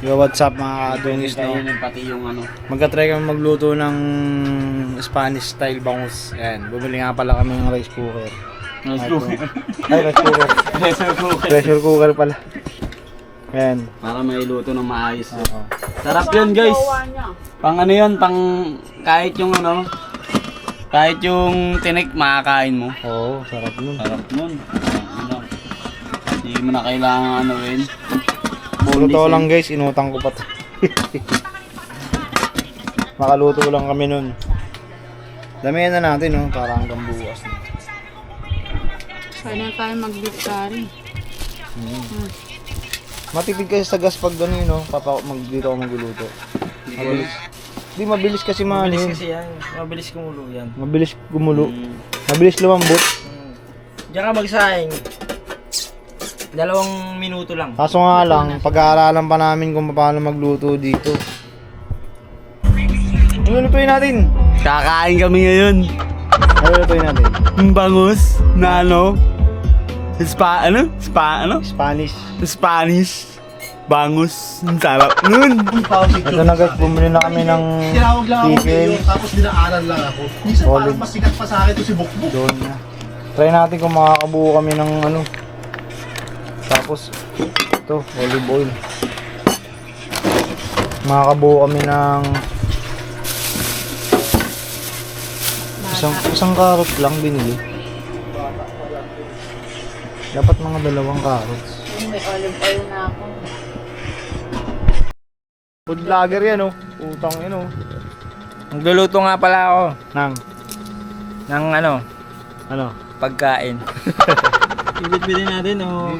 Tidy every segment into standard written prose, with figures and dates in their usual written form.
Yo, what's up mga kadungis, no? Yun pati yung ano. Magka-try kami magluto ng Spanish style bangus. Ayan, bumili nga pala kami ng rice cooker. Rice cooker. Ay, rice cooker. Pressure cooker. Pressure cooker pala. Ayan. Para mailuto ng maayos. Oo. Sarap yun, guys. Pang ano yun, pang kahit yung ano, kahit yung tinik makakain mo. Oo, sarap nun. Sarap nun. Ano, hindi mo na kailangan ano yun. Totoo lang guys, inutang ko pa to. Makaluto lang kami nun. Damihan na natin, no? Para hanggang bukas. No? Kaya na tayo mag-dictary. Matipid kasi sa gas pag gano'n, no? Dito ako magluluto. Mabilis. Di mabilis kasi Mabilis yun. kasi yan. Mabilis kumulo yan. Mabilis gumulo. Mabilis lumambot. Diyan ka magsaing. 2 minuto lang. Kaso nga lang, pag-aaralan pa namin kung paano magluto dito. Ano lutuin natin? Kakain kami ngayon. Ano lutuin natin? Bangus na ano? Spanish. Spanish. Bangus. Ang sarap nun. Ito na guys, bumili na kami ng Tinawag lang ako chicken. ngayon, tapos dinaaral lang ako. Minsan Solid. parang mas sikat pa sa akin ito si Bukbuk. Doon na. Try natin kung makakabuo kami ng ano. Tapos, ito, olive oil. Makakabuo kami ng isang carrot lang binili. Dapat mga 2 carrots. May olive oil na ako. Food vlogger yan, oh. Utang yan, oh. Magluluto nga pala ako Ng ng ano? pagkain. Ibit-bitin natin o.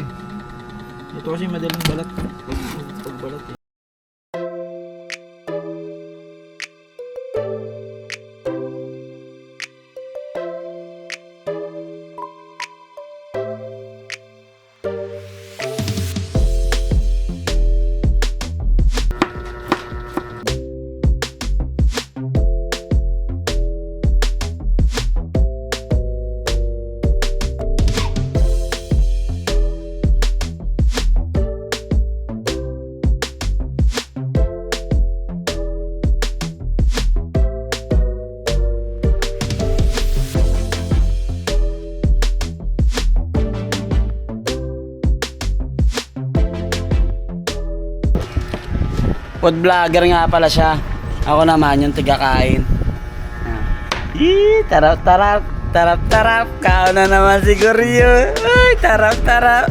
Ito kasi madaling balat. Pagbalat eh. Food vlogger nga pala siya. Ako naman yung tigakain. Tarap tarap. Tarap tarap. Kao na naman siguro yun. Ay, tarap tarap.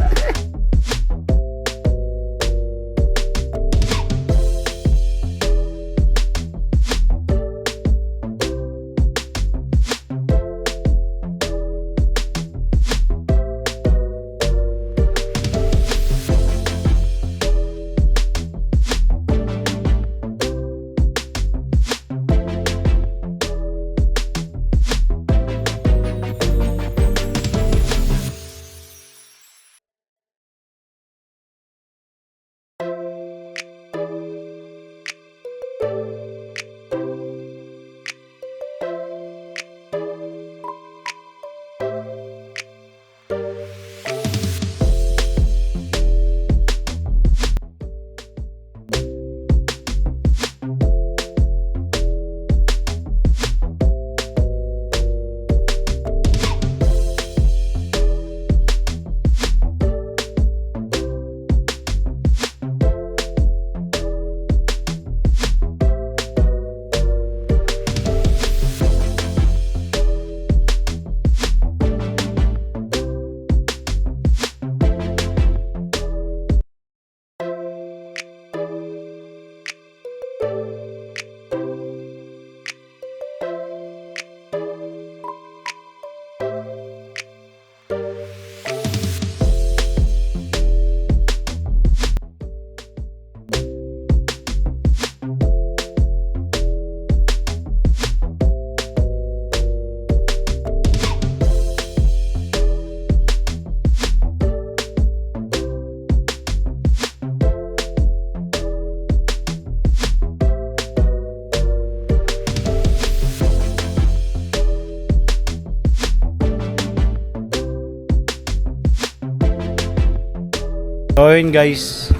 So yun guys,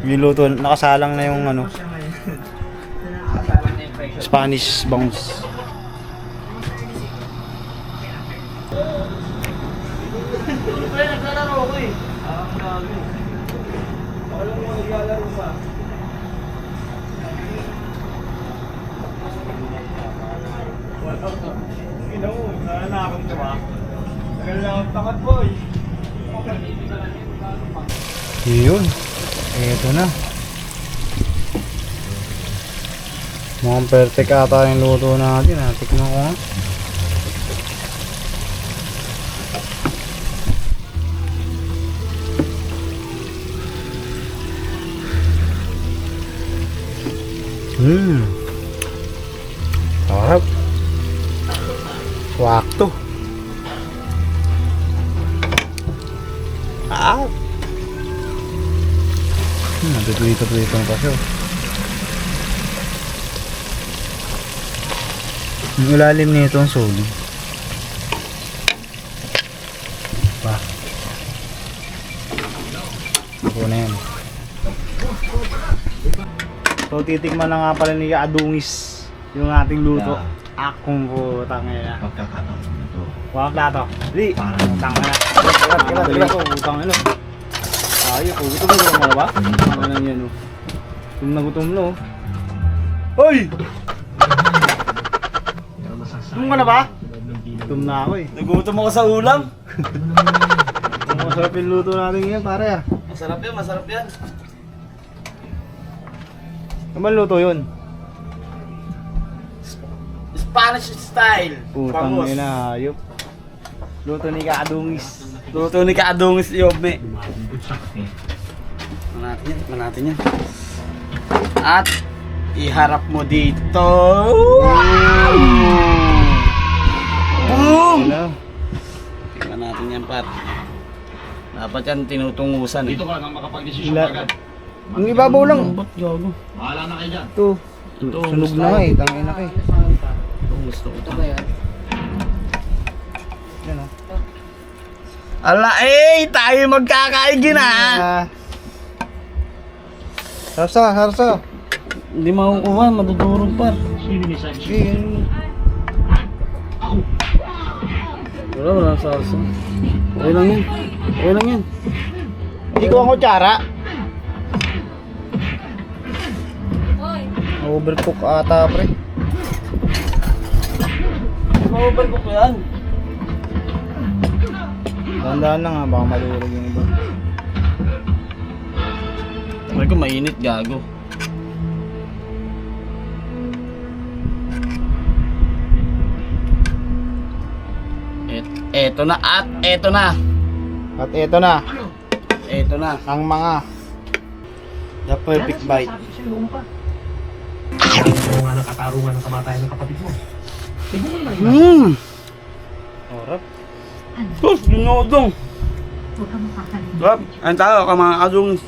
Niluto, nakasalang na yung ano, Spanish bangus. Naglalaro ko eh. Alam mo, naglalaro pa. Ina mo, nananakot ka ba? Tagal lang ang takat, boy. Yun. Eto na. Mukhang perfect ata yung luto natin. Tikman ko nga. Sarap. Wakto. Natutuloy-tuloy pa siya. Yung ilalim nito ang solid. Pa. Ako na yan. So titikman na nga pala ni Adungis yung ating luto. Akong putang ina. Pagkakataon ito. Wala plato. Di. Utang na. Utang na. Ayun, gutom na ba? Ano na yan, oh. Gutom na gutom na, oh. Hoy! Gutom ka na ba? Gutom na ako, eh. Nagutom ako sa ulam. Masarap yung luto natin ngayon, pare, ah. Masarap yan, masarap yan. Ano ba luto yun? Spanish style. Putang Bangus. ina, hayop. Luto ni Kaadungis. Luto ni Kaadungis Yobe. Manatin yan. At iharap mo dito. Boom! Ano? Tingnan natin yan, par. Dapat yan tinutungusan. Dito ka nang makapag-desisyon Ila- agad. Yung ibabaw lang. Ba't gago? Bahala na kayo dyan. Ito. Sunog na nga, eh. Tangin na kayo. Gusto ko ito. Yan, oh. Ala tayo magkakaigin ah! Sarsa, sarsa. Hindi makukuha, madudurog par. Sige, yan. Wala salsa. Okay lang yan. Okay lang yan. Hindi ko ang kutsara. Overcook ata, pre. Maubal ko yan. Tandaan lang, ha. Baka malurog yung iba. Ay ko mainit gago. Eto na at eto na. At eto na, Eto na. ang mga the perfect bite. Ito nga nakatarungan ng kamatayan ng kapatid mo. Orap. Sus, ginodong. Sarap. Ayun tayo ka mga Adungis.